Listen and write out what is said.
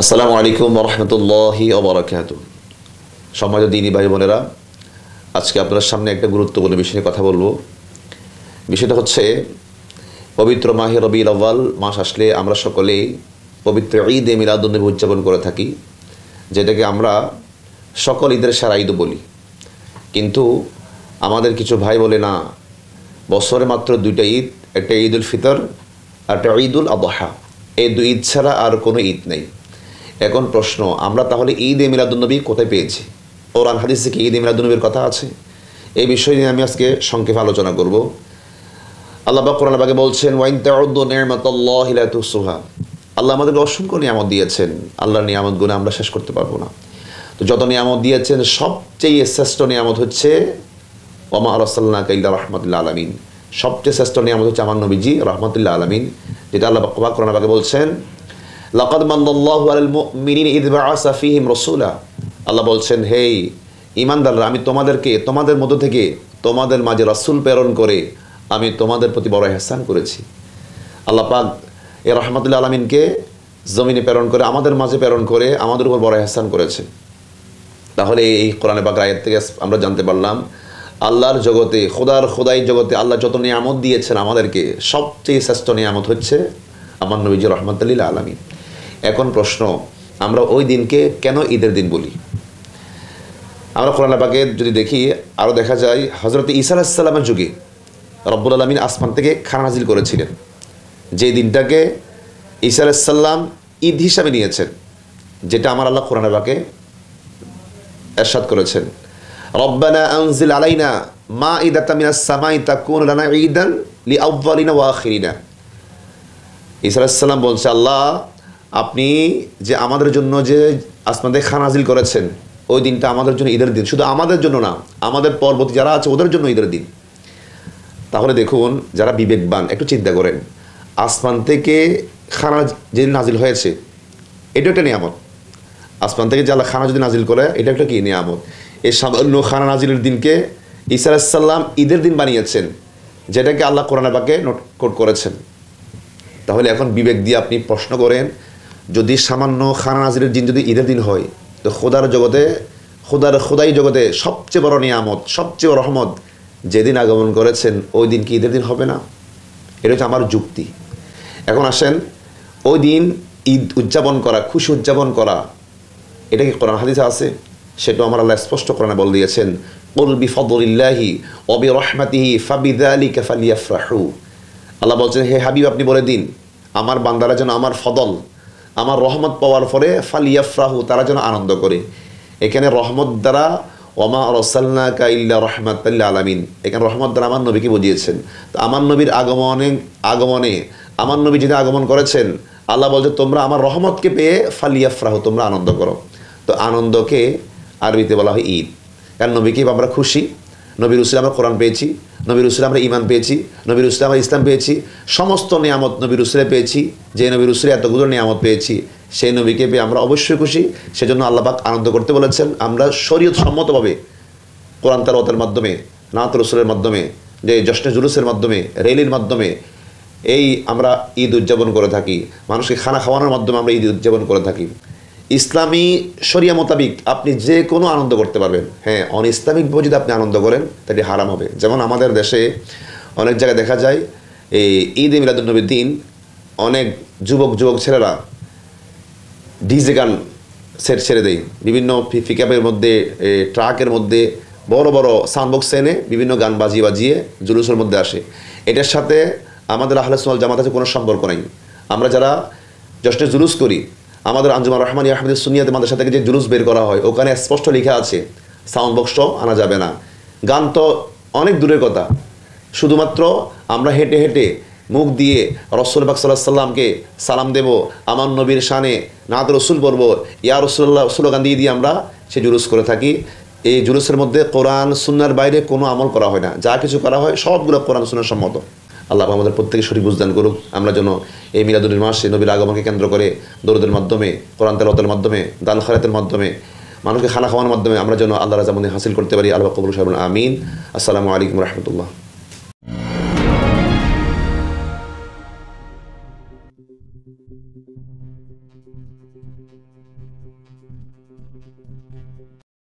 আসসালামু আলাইকুম ওয়া রাহমাতুল্লাহি ওয়া বারাকাতুহু। সম্মানিত দ্বীনী ভাই বোনেরা, আজকে আপনাদের সামনে একটা গুরুত্বপূর্ণ বিষয়ে কথা বলবো। বিষয়টা হচ্ছে পবিত্র মাহে রবিউল আউয়াল মাস আসলে আমরা সকলেই পবিত্র ঈদে মিলাদুন্নবী উদযাপন করে থাকি, যেটাকে আমরা সকল ঈদের সেরা ঈদ বলি। কিন্তু আমাদের কিছু ভাই বলে না, বছরে মাত্র দুইটা ঈদ, একটা ঈদুল ফিতর আর একটা ঈদুল আদহা। এই দুই ঈদ ছাড়া আর কোনো ঈদ নেই। এখন প্রশ্ন, আমরা তাহলে ঈদে মিলাদুন্নবী কোথায় পেয়েছি? কোরআন হাদিসে কি ঈদে মিলাদুন্নবীর কথা আছে? এই বিষয় নিয়ে আমি আজকে সংক্ষেপে আলোচনা করব। আল্লাহ পাক কোরআন পাকে বলছেন, ওয়াইন তাউদ্দু নি'মাতাল্লাহি লা তুহসুহা। আল্লাহ আমাদেরকে অসংখ্য নিয়ামত দিয়েছেন, আল্লাহর নিয়ামতগুলো আমরা শেষ করতে পারবো না। তো যত নিয়ামত দিয়েছেন, সবচেয়ে শ্রেষ্ঠ নিয়ামত হচ্ছে ওমা আরসালনাকা ইল্লা রাহমাতুল আলামিন। সবচেয়ে শ্রেষ্ঠ নিয়ামত হচ্ছে আমার নবীজি রাহমাতুল আলামিন, যেটা আল্লাহ পাক কোরআন পাকে বলছেন, লাকাদ মান্নাল্লাহু আলাল মুমিনিনা ইয বাআসা ফীহিম রাসূলা। আল্লাহ বলছেন, হে ঈমানদাররা, আমি তোমাদের মধ্য থেকে তোমাদের মাঝে রাসূল প্রেরণ করে আমি তোমাদের প্রতি বড় ইহসান করেছি। আল্লাহ পাক এই রাহমাতুল আলামিনকে জমিনে প্রেরণ করে, আমাদের মাঝে প্রেরণ করে আমাদের উপর বড় ইহসান করেছে। তাহলে এই কোরআনে পাক আয়াত থেকে আমরা জানতে পারলাম, আল্লাহর জগতে, খোদাই জগতে আল্লাহ যত নিয়ামত দিয়েছেন আমাদেরকে, সবচেয়ে শ্রেষ্ঠ নিয়ামত হচ্ছে আমার নবীজি রাহমাতুল লিল আলামিন। এখন প্রশ্ন, আমরা ওই দিনকে কেন ঈদের দিন বলি? আমরা কোরআন পাকে যদি দেখি, আরও দেখা যায় হযরত ঈসা আলাইহিস সালামের যুগে রব্বুল আলামিন আসমান থেকে খানা নাজিল করেছিলেন, যে দিনটাকে ঈসা আলাইহিস সালাম ঈদ হিসাবে নিয়েছেন, যেটা আমার আল্লাহ কোরআন পাকে ইরশাদ করেছেন, রব্বানা আনজিল আলাইনা মাইদাতাম মিনাস সামাই তাকুনু লানা ঈদান লিআউয়ালিনা ওয়া আখিরিনা। ঈসা আলাইহিস সালাম বলছে, আল্লাহ আপনি যে আমাদের জন্য যে আসমান থেকে খানা নাজিল করেছেন, ওই দিনটা আমাদের জন্য ঈদের দিন। শুধু আমাদের জন্য না, আমাদের পরবর্তী যারা আছে ওদের জন্য ঈদের দিন। তাহলে দেখুন, যারা বিবেকবান একটু চিন্তা করেন, আসমান থেকে খানা যে নাজিল হয়েছে, এটা একটা নিয়ামত। আসমান থেকে যে আল্লাহ খানা যদি নাজিল করে, এটা একটা কি নিয়ামত। এই সামান্য খানা নাজিলের দিনকে ঈসা আলাইহিস সালাম ঈদের দিন বানিয়েছেন, যেটাকে আল্লাহ কোরআনে পাকে নোট করেছেন। তাহলে এখন বিবেক দিয়ে আপনি প্রশ্ন করেন, যদি সামান্য খানা নাজিলের দিন যদি ঈদের দিন হয়, তো খোদাই জগতে সবচেয়ে বড় নিয়ামত, সবচেয়ে বড় রহমত যেদিন আগমন করেছেন, ওই দিন কি ঈদের দিন হবে না? এটা হচ্ছে আমার যুক্তি। এখন আসেন, ওই দিন ঈদ উদযাপন করা, খুশি উদযাপন করা, এটা কি কোরআন হাদিসে আছে? সেটাও আমার আল্লাহ স্পষ্ট কোরআনে বলে দিয়েছেন, কুল বিফদলিল্লাহি ওয়া বিরহমাতিহি ফাবিযালিকা ফালিয়াফরাহু। আল্লাহ বলছেন, হে হাবিব, আপনি বলে দিন আমার বান্দারা যেন আমার ফদল, আমার রহমত পাওয়ার পরে ফালিয়াফরাহু, তারা যেন আনন্দ করে। এখানে রহমত দ্বারা ওমা আরসালনাকা ইল্লা রাহমাতাল লিল আলামিন, এখানে রহমত দ্বারা আমার নবীকে বুঝিয়েছেন। তো আমার নবীর আগমনে আমার নবী যিনি আগমন করেছেন, আল্লাহ বলছে তোমরা আমার রহমতকে পেয়ে ফালিয়াফরাহু, তোমরা আনন্দ করো। তো আনন্দকে আরবিতে বলা হয় ঈদ। কারণ নবীকে আমরা খুশি, নবীর উসিলায় আমরা কোরআন পেয়েছি, নবীর উসিলায় আমরা ঈমান পেয়েছি, নবীর উসিলায় আমরা ইসলাম পেয়েছি, সমস্ত নিয়ামত নবীর উসিলায় পেয়েছি। যে নবীর উসিলায় এতগুলো নিয়ামত পেয়েছি, সেই নবীকে পেয়ে আমরা অবশ্যই খুশি। সেজন্য আল্লাহ পাক আনন্দ করতে বলেছেন। আমরা শরীয়ত সম্মতভাবে কোরআন তেলাওয়াতের মাধ্যমে, নাত রসুলের মাধ্যমে, যে জশ্নে জুলুসের মাধ্যমে, রেলির মাধ্যমে এই আমরা ঈদ উদযাপন করে থাকি। মানুষকে খানা খাওয়ানোর মাধ্যমে আমরা ঈদ উদযাপন করে থাকি। ইসলামী শরিয়া মোতাবিক আপনি যে কোনো আনন্দ করতে পারবেন। হ্যাঁ, অন ইসলামিকভাবে যদি আপনি আনন্দ করেন, তাহলে হারাম হবে। যেমন আমাদের দেশে অনেক জায়গায় দেখা যায়, এই ঈদে মিলাদুন্নবীর দিন অনেক যুবক ছেলেরা ডিজে গান ছেড়ে দেয়। বিভিন্ন পিকআপের মধ্যে, ট্রাকের মধ্যে বড় বড় সাউন্ড বক্স এনে বিভিন্ন গান বাজিয়ে জুলুসের মধ্যে আসে। এটার সাথে আমাদের আহলে সুন্নাত জামাত আছে কোনো সম্পর্ক নাই। আমরা যারা জশ্নে জুলুস করি, আমাদের আঞ্জুমান রহমানী আহমেদ সুন্নিয়াতে মাদ্রাসা থেকে যে জুলুস বের করা হয়, ওখানে স্পষ্ট লেখা আছে সাউন্ড বক্সও আনা যাবে না। গান তো অনেক দূরের কথা, শুধুমাত্র আমরা হেঁটে মুখ দিয়ে রসুল পাক সাল্লাল্লাহু আলাইহি সাল্লামকে সালাম দেব, আমার নবীর শানে নাত রসুল পড়ব, ইয়া রাসূলুল্লাহ স্লোগান দিয়ে আমরা সে জুলুস করে থাকি। এই জুলুসের মধ্যে কোরআন সুন্নাহর বাইরে কোনো আমল করা হয় না। যা কিছু করা হয় সবগুলো কোরআন সুন্নাহ সম্মত। আল্লাহ আমাদের প্রত্যেকে সঠিক বুঝদান করুক। আমরা যেন এই মিলাদুল মাসে নবীর আগমনকে কেন্দ্র করে দরুদের মাধ্যমে, কোরআন তেলাওয়াতের মাধ্যমে, দান খয়রাতের মাধ্যমে, মানুষকে খানা খাওয়ানোর মাধ্যমে আমরা যেন আল্লাহর রাজামন্দি হাসিল করতে পারি। আল্লাহ কবুল করুন, আমিন। আসসালামু আলাইকুম রহমতুল্লাহ। Thank you.